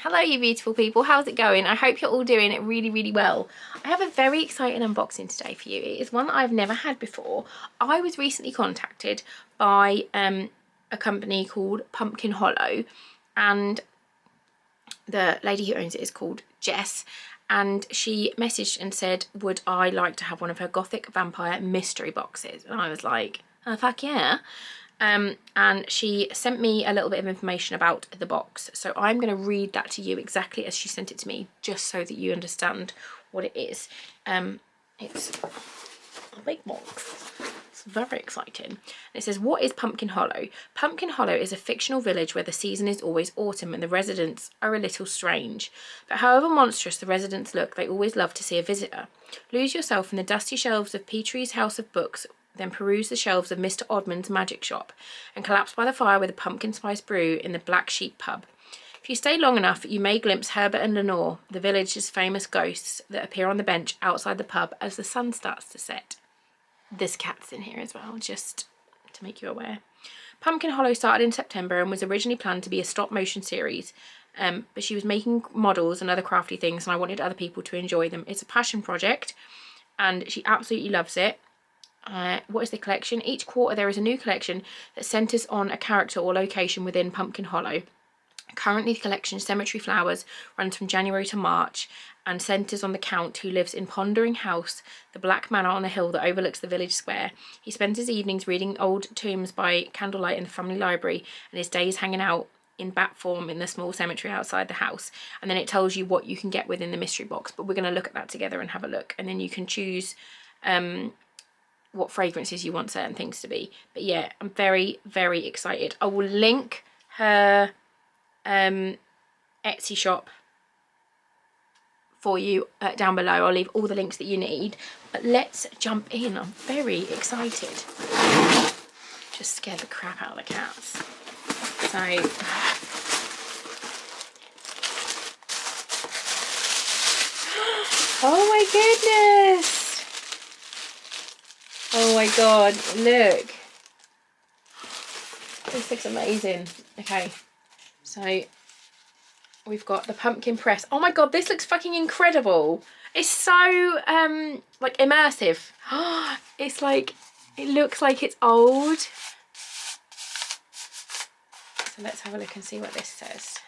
Hello you beautiful people, how's it going? I hope you're all doing it really well. I have a very exciting unboxing today for you. It is one that I've never had before. I was recently contacted by a company called Pumpkin Hollow, and the lady who owns it is called Jess, and she messaged and said would I like to have one of her Gothic vampire mystery boxes, and I was like, oh fuck yeah. And she sent me a little bit of information about the box, so I'm going to read that to you exactly as she sent it to me, just so that you understand what it is. It's a big box. It's very exciting. And it says, what is Pumpkin Hollow? Pumpkin Hollow is a fictional village where the season is always autumn and the residents are a little strange. But however monstrous the residents look, they always love to see a visitor. Lose yourself in the dusty shelves of Petrie's House of Books, then peruse the shelves of Mr. Oddman's magic shop, and collapse by the fire with a pumpkin spice brew in the Black Sheep pub. If you stay long enough, you may glimpse Herbert and Lenore, the village's famous ghosts that appear on the bench outside the pub as the sun starts to set. There's cats in here as well, just to make you aware. Pumpkin Hollow started in September and was originally planned to be a stop-motion series, but she was making models and other crafty things, and I wanted other people to enjoy them. It's a passion project, and she absolutely loves it. What is the collection? Each quarter there is a new collection that centres on a character or location within Pumpkin Hollow. Currently the collection Cemetery Flowers runs from January to March and centres on the Count, who lives in Pondering House, the black manor on the hill that overlooks the village square. He spends his evenings reading old tombs by candlelight in the family library, and his days hanging out in bat form in the small cemetery outside the house. And then it tells you what you can get within the mystery box, but we're going to look at that together and have a look, and then you can choose what fragrances you want certain things to be. But yeah, I'm very excited. I will link her Etsy shop for you down below. I'll leave all the links that you need, but let's jump in. I'm very excited. Just scared the crap out of the cats. So oh my goodness. Oh my god, look. This looks amazing. Okay, so we've got the pumpkin press. Oh my god, this looks fucking incredible. It's so like immersive. It's like, it looks like it's old. So let's have a look and see what this says.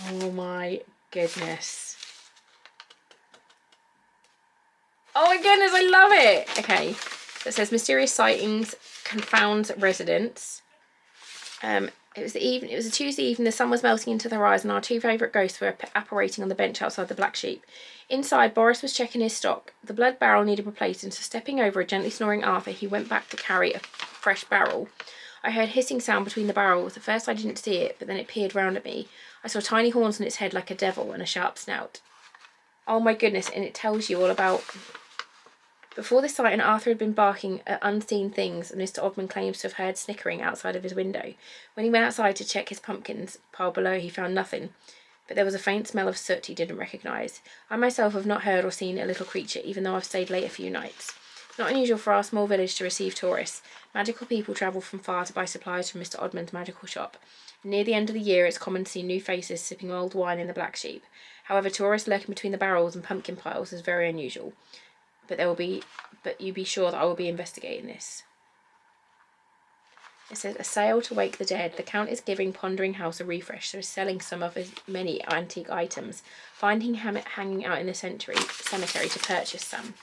Oh my goodness. Oh my goodness, I love it. Okay, so it says mysterious sightings confounds residents. It was a Tuesday evening, the sun was melting into the horizon, our two favourite ghosts were apparating on the bench outside the Black Sheep. Inside, Boris was checking his stock. The blood barrel needed replacing, so stepping over a gently snoring Arthur, he went back to carry a fresh barrel. I heard hissing sound between the barrels. At first I didn't see it, but then it peered round at me. I saw tiny horns on its head like a devil and a sharp snout. Oh my goodness, and it tells you all about... Before this sight, Arthur had been barking at unseen things, and Mr. Oddman claims to have heard snickering outside of his window. When he went outside to check his pumpkins pile below, he found nothing, but there was a faint smell of soot he didn't recognise. I myself have not heard or seen a little creature, even though I've stayed late a few nights. It's not unusual for our small village to receive tourists. Magical people travel from far to buy supplies from Mr. Oddman's magical shop. Near the end of the year, it's common to see new faces sipping old wine in the Black Sheep. However, tourists lurking between the barrels and pumpkin piles is very unusual. But you be sure that I will be investigating this. It says, a sale to wake the dead. The Count is giving Pondering House a refresh, so is selling some of his many antique items. Finding him hanging out in the cemetery to purchase some.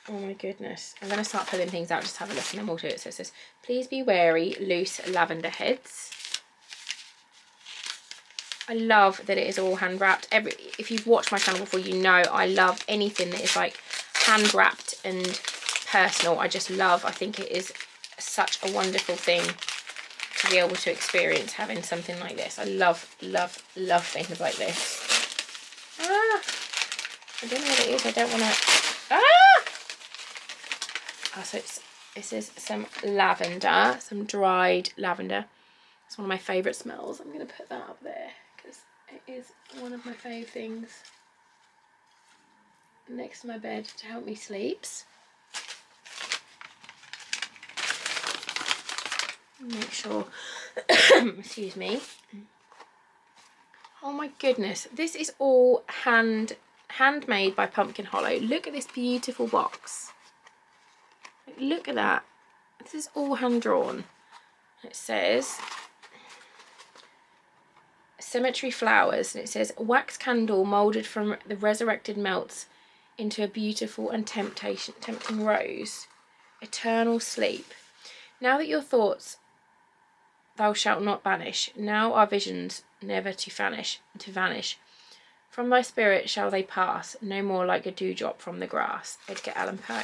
Oh my goodness. I'm going to start pulling things out, just have a look and then we'll do it. So it says, please be wary, loose lavender heads. I love that it is all hand wrapped. If you've watched my channel before, you know I love anything that is like hand wrapped and personal. I just love, I think it is such a wonderful thing to be able to experience having something like this. I love things like this. I don't know what it is. I don't want to. So this is some lavender, some dried lavender. It's one of my favourite smells. I'm going to put that up there because it is one of my fave things next to my bed to help me sleep. Make sure, excuse me. Oh my goodness, this is all handmade by Pumpkin Hollow. Look at this beautiful box. Look at that. This is all hand drawn. It says Cemetery Flowers, and it says wax candle moulded from the resurrected melts into a beautiful and tempting rose. Eternal sleep. Now that your thoughts thou shalt not banish, now our visions never to vanish. From thy spirit shall they pass, no more like a dewdrop from the grass. Edgar Allan Poe.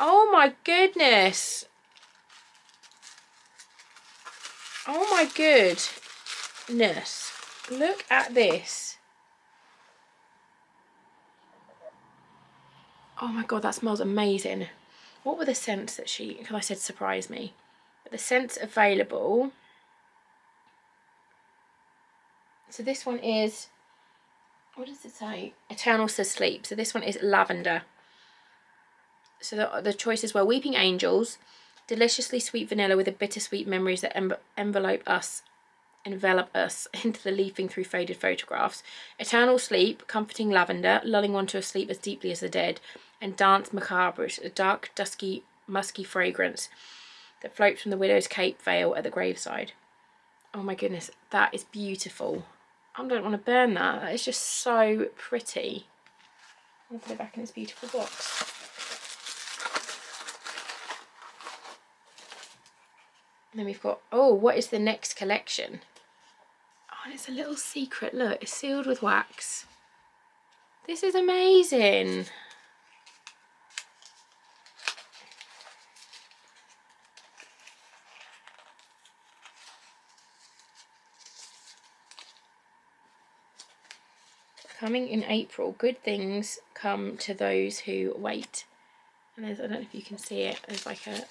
Oh my goodness. Oh my goodness. Look at this. Oh my god, that smells amazing. What were the scents that because I said surprise me. But the scents available. So this one is, what does it say? Eternal Sleep. So this one is lavender. So the choices were Weeping Angels, deliciously sweet vanilla with the bittersweet memories that envelop us into the leafing through faded photographs. Eternal Sleep, comforting lavender, lulling one to a sleep as deeply as the dead. And Dance Macabre, a dark, dusky, musky fragrance that floats from the widow's cape veil at the graveside. Oh my goodness, that is beautiful. I don't want to burn that. That is just so pretty. I'm going to put it back in this beautiful box. And then we've got, oh, what is the next collection? Oh, and it's a little secret. Look, it's sealed with wax. This is amazing. Coming in April, good things come to those who wait. And there's, I don't know if you can see it, there's like a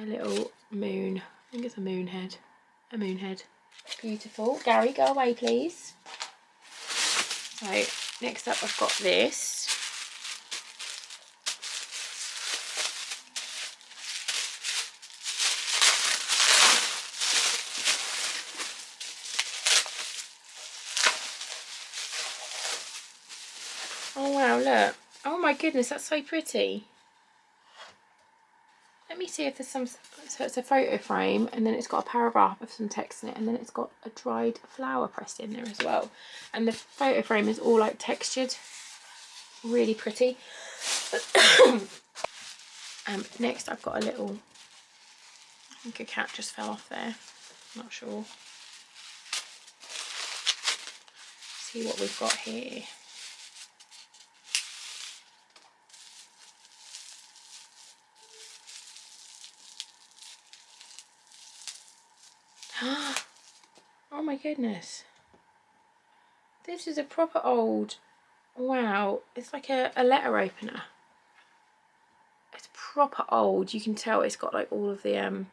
little moon. I think it's a moon head. A moon head. Beautiful. Gary, go away please. So next up I've got this. Oh wow, look. Oh my goodness, that's so pretty. Let me see if there's some, so it's a photo frame and then it's got a paragraph of some text in it and then it's got a dried flower pressed in there as well. And the photo frame is all like textured, really pretty. Next I've got a little, I think a cat just fell off there, not sure. See what we've got here. Oh my goodness. This is a proper old, wow, it's like a letter opener. It's proper old. You can tell it's got like all of the, don't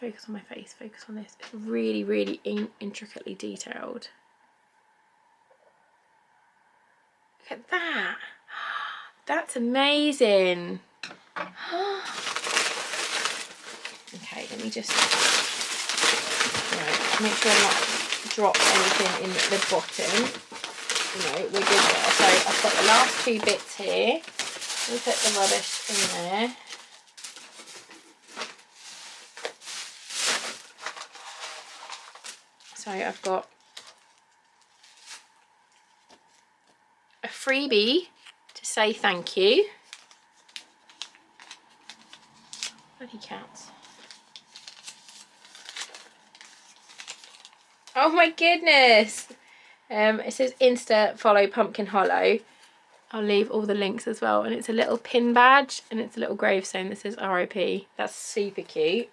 focus on my face, focus on this. It's really, really intricately detailed. Look at that. That's amazing. Okay, let me just, right, make sure I not drop anything in the bottom. No, we're good there. So I've got the last two bits here. We'll put the rubbish in there. So I've got a freebie to say thank you. Bloody cats. Oh my goodness. It says Insta follow Pumpkin Hollow. I'll leave all the links as well. And it's a little pin badge and it's a little gravestone that says RIP. That's super cute.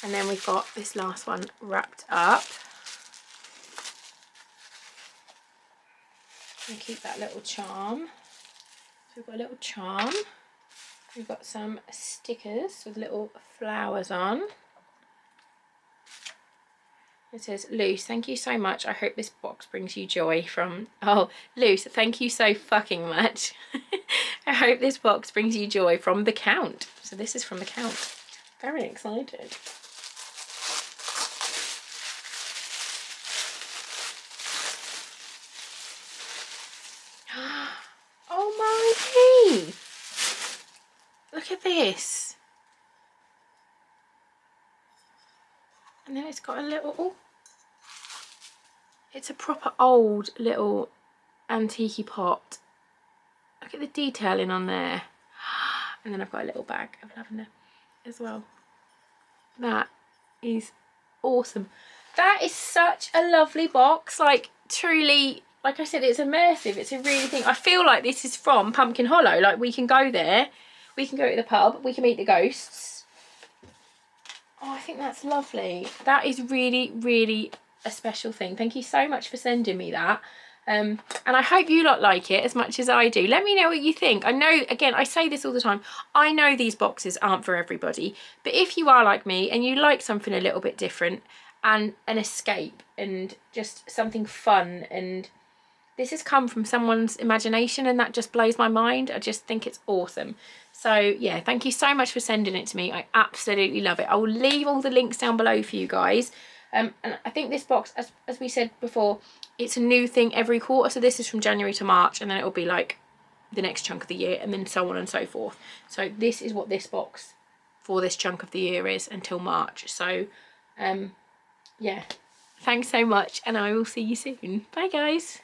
And then we've got this last one wrapped up. And keep that little charm. So we've got a little charm. We've got some stickers with little flowers on. It says, Luce, thank you so much. I hope this box brings you joy from... Oh, Luce, thank you so fucking much. I hope this box brings you joy from the Count. So this is from the Count. Very excited. Oh my God. Look at this. And then it's got a little... Oh, it's a proper old little antique pot. Look at the detailing on there. And then I've got a little bag of lavender as well. That is awesome. That is such a lovely box. Like, truly, like I said, it's immersive. It's a really thing. I feel like this is from Pumpkin Hollow. Like, we can go there. We can go to the pub. We can meet the ghosts. Oh, I think that's lovely. That is really, really a special thing. Thank you so much for sending me that. And I hope you lot like it as much as I do. Let me know what you think. I know, again, I say this all the time. I know these boxes aren't for everybody. But if you are like me and you like something a little bit different and an escape and just something fun, and this has come from someone's imagination and that just blows my mind. I just think it's awesome. So yeah, thank you so much for sending it to me. I absolutely love it. I will leave all the links down below for you guys. And I think this box, as we said before, it's a new thing every quarter. So this is from January to March, and then it'll be like the next chunk of the year, and then so on and so forth. So this is what this box for this chunk of the year is until March. So yeah, thanks so much, and I will see you soon. Bye guys.